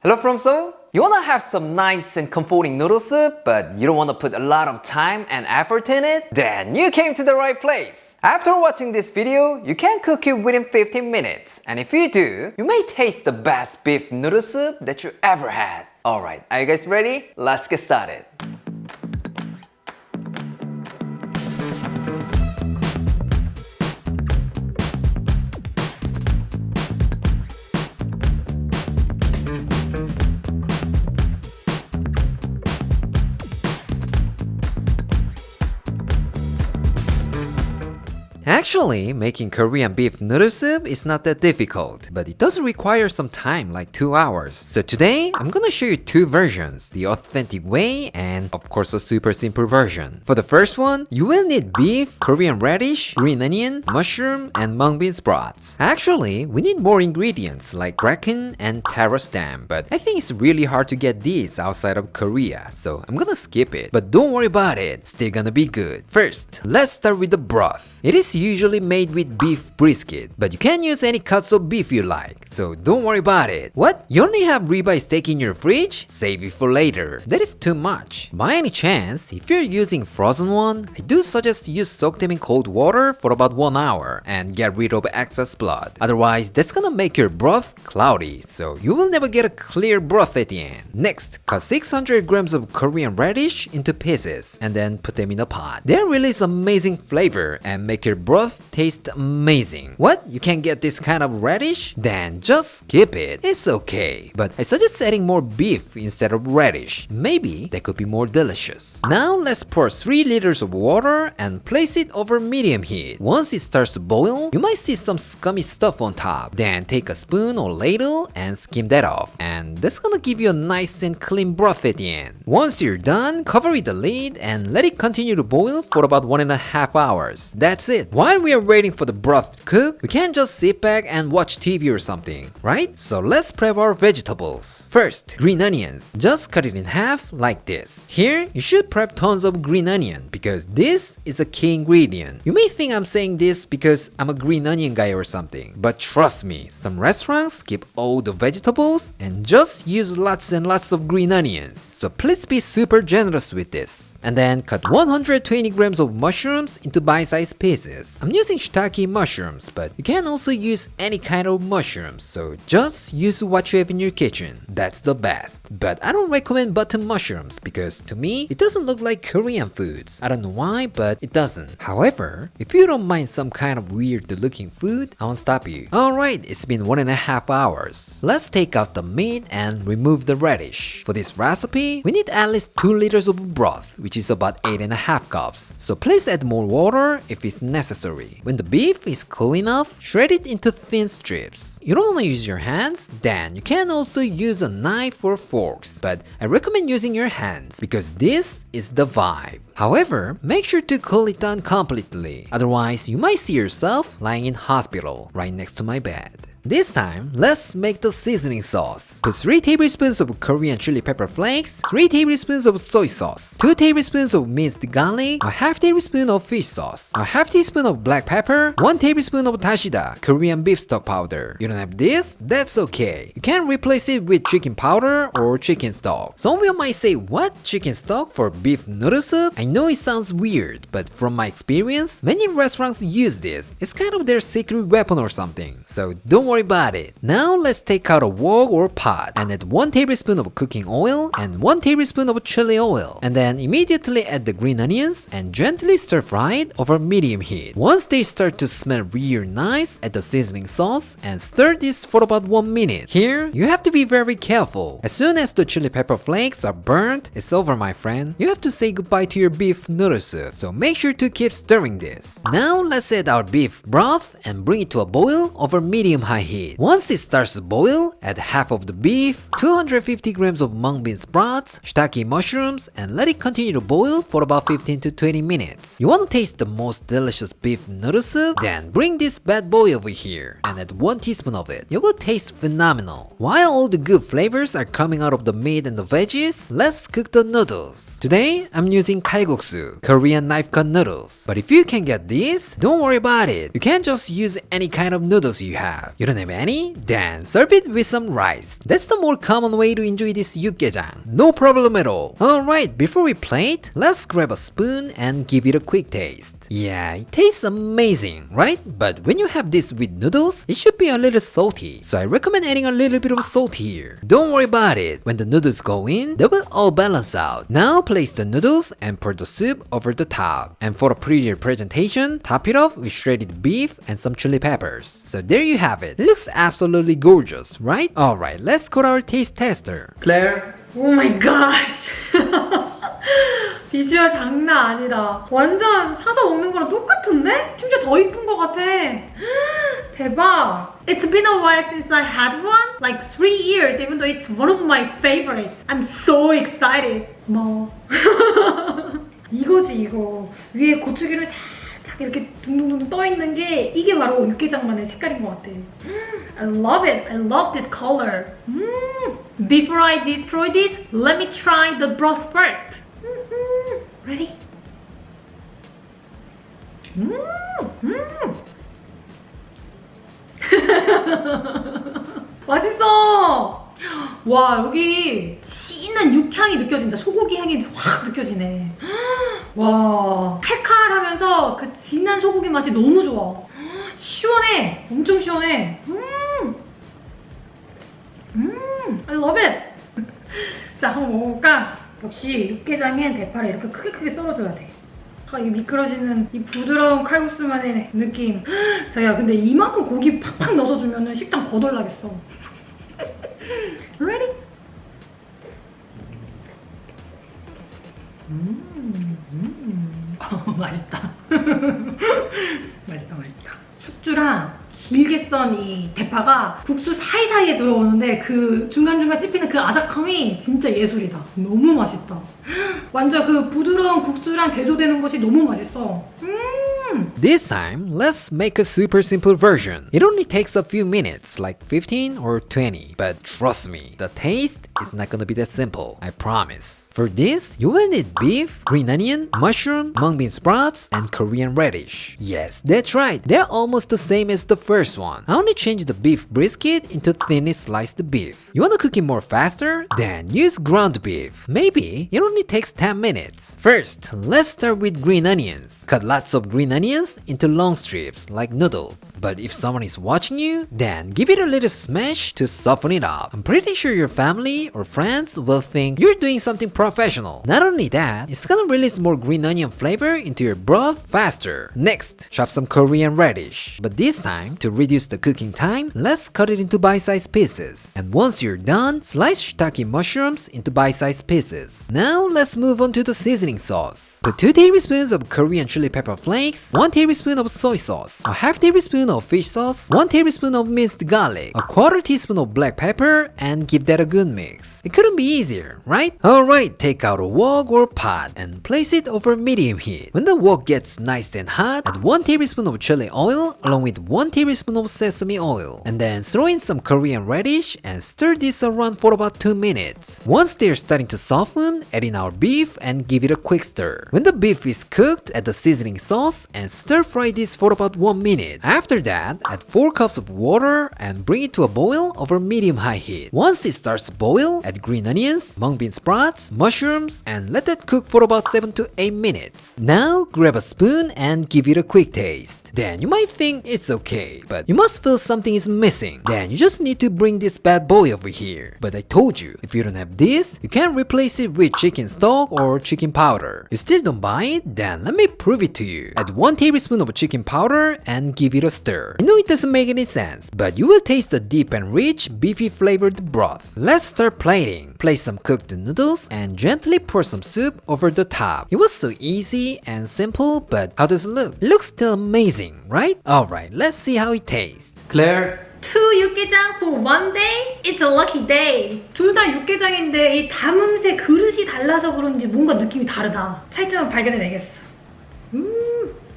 Hello from Seoul. You wanna have some nice and comforting noodle soup, but you don't wanna put a lot of time and effort in it? Then you came to the right place. After watching this video, you can cook it within 15 minutes. And if you do, you may taste the best beef noodle soup that you ever had. Alright, are you guys ready? Let's get started. Actually, making Korean beef noodle soup is not that difficult, but it does require some time, like 2 hours. So today, I'm gonna show you two versions, the authentic way and of course a super simple version. For the first one, you will need beef, Korean radish, green onion, mushroom, and mung bean sprouts. Actually, we need more ingredients like bracken and taro stem, but I think it's really hard to get these outside of Korea, so I'm gonna skip it. But don't worry about it, still gonna be good. First, let's start with the broth. It is usually made with beef brisket, but you can use any cuts of beef you like, so don't worry about it. What? You only have ribeye steak in your fridge? Save it for later. That is too much. By any chance, if you're using frozen one, I do suggest you soak them in cold water for about 1 hour and get rid of excess blood. Otherwise, that's gonna make your broth cloudy, so you will never get a clear broth at the end. Next, cut 600 grams of Korean radish into pieces and then put them in a pot. They release amazing flavor and make your broth taste amazing. What? You can't get this kind of radish? Then just skip it. It's okay. But I suggest adding more beef instead of radish. Maybe that could be more delicious. Now let's pour 3 liters of water and place it over medium heat. Once it starts to boil, you might see some scummy stuff on top. Then take a spoon or ladle and skim that off. And that's gonna give you a nice and clean broth at the end. Once you're done, cover with the lid and let it continue to boil for about 1.5 hours. That's it. While we are waiting for the broth to cook, we can't just sit back and watch TV or something, right? So let's prep our vegetables. First, green onions. Just cut it in half like this. Here, you should prep tons of green onion because this is a key ingredient. You may think I'm saying this because I'm a green onion guy or something, but trust me, some restaurants skip all the vegetables and just use lots and lots of green onions. So please be super generous with this. And then cut 120 grams of mushrooms into bite-sized pieces. I'm using shiitake mushrooms, but you can also use any kind of mushrooms, so just use what you have in your kitchen. That's the best. But I don't recommend button mushrooms because to me, it doesn't look like Korean foods. I don't know why, but it doesn't. However, if you don't mind some kind of weird looking food, I won't stop you. Alright, it's been 1.5 hours. Let's take out the meat and remove the radish. For this recipe, we need at least 2 liters of broth, which is about 8.5 cups. So please add more water if it's necessary. When the beef is cool enough, shred it into thin strips. You don't want to use your hands? Then you can also use a knife or forks, but I recommend using your hands because this is the vibe. However, make sure to cool it down completely, otherwise you might see yourself lying in hospital right next to my bed. This time, let's make the seasoning sauce. Put 3 tablespoons of Korean chili pepper flakes, 3 tablespoons of soy sauce, 2 tablespoons of minced garlic, a half tablespoon of fish sauce, a half teaspoon of black pepper, 1 tablespoon of dashida, Korean beef stock powder. You don't have this? That's okay. You can replace it with chicken powder or chicken stock. Some of you might say, what? Chicken stock for beef noodle soup? I know it sounds weird, but from my experience, many restaurants use this. It's kind of their secret weapon or something. So don't worry about it. Now let's take out a wok or pot and add 1 tablespoon of cooking oil and 1 tablespoon of chili oil, and then immediately add the green onions and gently stir fry it over medium heat. Once they start to smell real nice, add the seasoning sauce and stir this for about 1 minute. Here, you have to be very careful. As soon as the chili pepper flakes are burnt, it's over, my friend. You have to say goodbye to your beef noodle soup, so make sure to keep stirring this. Now let's add our beef broth and bring it to a boil over medium-high heat. Once it starts to boil, add half of the beef, 250 grams of mung bean sprouts, shiitake mushrooms, and let it continue to boil for about 15 to 20 minutes. You want to taste the most delicious beef noodle soup? Then bring this bad boy over here and add 1 teaspoon of it. It will taste phenomenal. While all the good flavors are coming out of the meat and the veggies, let's cook the noodles. Today, I'm using kalguksu, Korean knife cut noodles. But if you can get these, don't worry about it. You can't just use any kind of noodles you have. You don't have any? Then serve it with some rice. That's the more common way to enjoy this Yukgaejang. No problem at all. Alright, before we plate, let's grab a spoon and give it a quick taste. Yeah, it tastes amazing, right? But when you have this with noodles, it should be a little salty. So I recommend adding a little bit of salt here. Don't worry about it. When the noodles go in, they will all balance out. Now place the noodles and pour the soup over the top. And for a prettier presentation, top it off with shredded beef and some chili peppers. So there you have it. It looks absolutely gorgeous, right? Alright, let's call our taste tester. Claire? Oh my gosh. 비주얼 장난 아니다. 완전 사서 먹는 거랑 똑같은데? 심지어 더 이쁜 것 같아. 대박. It's been a while since I had one. Like 3 years, even though it's one of my favorites. I'm so excited. 고마워. 이거지 이거. 위에 고추기름 살짝 이렇게 둥둥둥 떠있는 게 이게 바로 육개장만의 색깔인 것 같아. I love it. I love this color. Before I destroy this, let me try the broth first. Ready? 맛있어! 와, 여기 진한 육향이 느껴진다. 소고기 향이 확 느껴지네. 와, 칼칼하면서 그 진한 소고기 맛이 너무 좋아. 시원해. 엄청 시원해. I love it. 자, 한번 먹어볼까? 역시 육개장엔 대파를 이렇게 크게 썰어줘야 돼. 이 미끄러지는 이 부드러운 칼국수만의 느낌. 자, 야, 근데 이만큼 고기 팍팍 넣어서 주면은 식당 거덜나겠어. Ready? 맛있다. 맛있다. 숙주랑 길게 썬 이 대파가 국수 사이사이에 들어오는데 그 중간중간 씹히는 그 아삭함이 진짜 예술이다. 너무 맛있다. 완전 그 부드러운 국수랑 대조되는 것이 너무 맛있어. This time, let's make a super simple version. It only takes a few minutes, like 15 or 20. But trust me, the taste is not gonna be that simple, I promise. For this, you will need beef, green onion, mushroom, mung bean sprouts, and Korean radish. Yes, that's right, they're almost the same as the first one. I only changed the beef brisket into thinly sliced beef. You wanna cook it more faster? Then use ground beef. Maybe it only takes 10 minutes. First, let's start with green onions. Cut lots of green onions into long strips like noodles. But if someone is watching you, then give it a little smash to soften it up. I'm pretty sure your family or friends will think you're doing something professional. Not only that, it's gonna release more green onion flavor into your broth faster. Next, chop some Korean radish. But this time, to reduce the cooking time, let's cut it into bite-sized pieces. And once you're done, slice shiitake mushrooms into bite-sized pieces. Now, let's move on to the seasoning sauce. Put 2 tablespoons of Korean chili pepper flakes, 1 tablespoon of soy sauce, a half tablespoon of fish sauce, 1 tablespoon of minced garlic, a quarter teaspoon of black pepper, and give that a good mix. It couldn't be easier, right? Alright, take out a wok or pot and place it over medium heat. When the wok gets nice and hot, add 1 tablespoon of chili oil along with 1 tablespoon of sesame oil. And then throw in some Korean radish and stir this around for about 2 minutes. Once they're starting to soften, add in our beef and give it a quick stir. When the beef is cooked, add the seasoning sauce and stir fry this for about 1 minute. After that, add 4 cups of water and bring it to a boil over medium-high heat. Once it starts to boil, add green onions, mung bean sprouts, mushrooms, and let that cook for about 7 to 8 minutes. Now, grab a spoon and give it a quick taste. Then you might think it's okay, but you must feel something is missing. Then you just need to bring this bad boy over here. But I told you, if you don't have this, you can replace it with chicken stock or chicken powder. You still don't buy it? Then let me prove it to you. Add 1 tablespoon of chicken powder and give it a stir. I know it doesn't make any sense, but you will taste the deep and rich, beefy flavored broth. Let's start plating. Place some cooked noodles and gently pour some soup over the top. It was so easy and simple, but how does it look? It looks still amazing, right? Alright, let's see how it tastes. Claire? 2 육개장 for 1 day? It's a lucky day. 둘 다 육개장인데 이 담음새 그릇이 달라서 그런지 뭔가 느낌이 다르다. 차이점을 발견해내겠어.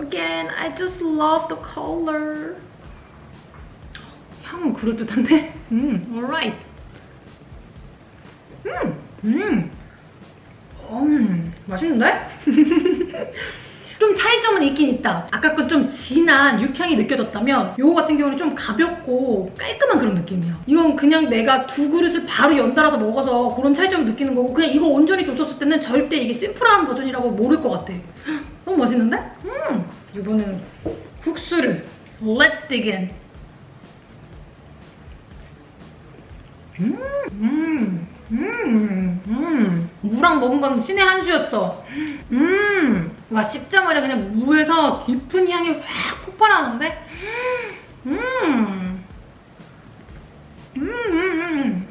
Again, I just love the color. 향은 그럴듯한데? Alright. 맛있는데? 좀 차이점을 차이점은 있긴 있다. 아까 건 좀 진한 육향이 느껴졌다면 요거 같은 경우는 좀 가볍고 깔끔한 그런 느낌이야. 이건 그냥 내가 두 그릇을 바로 연달아서 먹어서 그런 차이점을 느끼는 거고 그냥 이거 온전히 줬었을 때는 절대 이게 심플한 버전이라고 모를 것 같아. 너무 맛있는데? 이번에는 국수를 Let's dig in. 무랑 먹은 건 신의 한 수였어. 와, 씹자마자 그냥 무에서 깊은 향이 확 폭발하는데?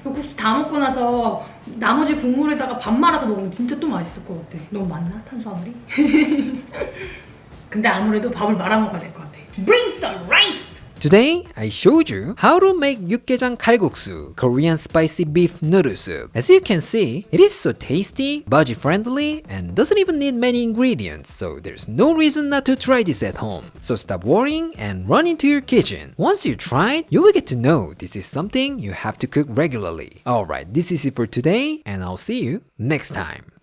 그 국수 다 먹고 나서 나머지 국물에다가 밥 말아서 먹으면 진짜 또 맛있을 것 같아. 너무 많나? 탄수화물이? 근데 아무래도 밥을 말아 먹어야 될 것 같아. Bring some rice! Today, I showed you how to make Yukgaejang kalguksu, Korean spicy beef noodle soup. As you can see, it is so tasty, budget friendly, and doesn't even need many ingredients, so there's no reason not to try this at home. So stop worrying and run into your kitchen. Once you try it, you will get to know this is something you have to cook regularly. Alright, this is it for today, and I'll see you next time.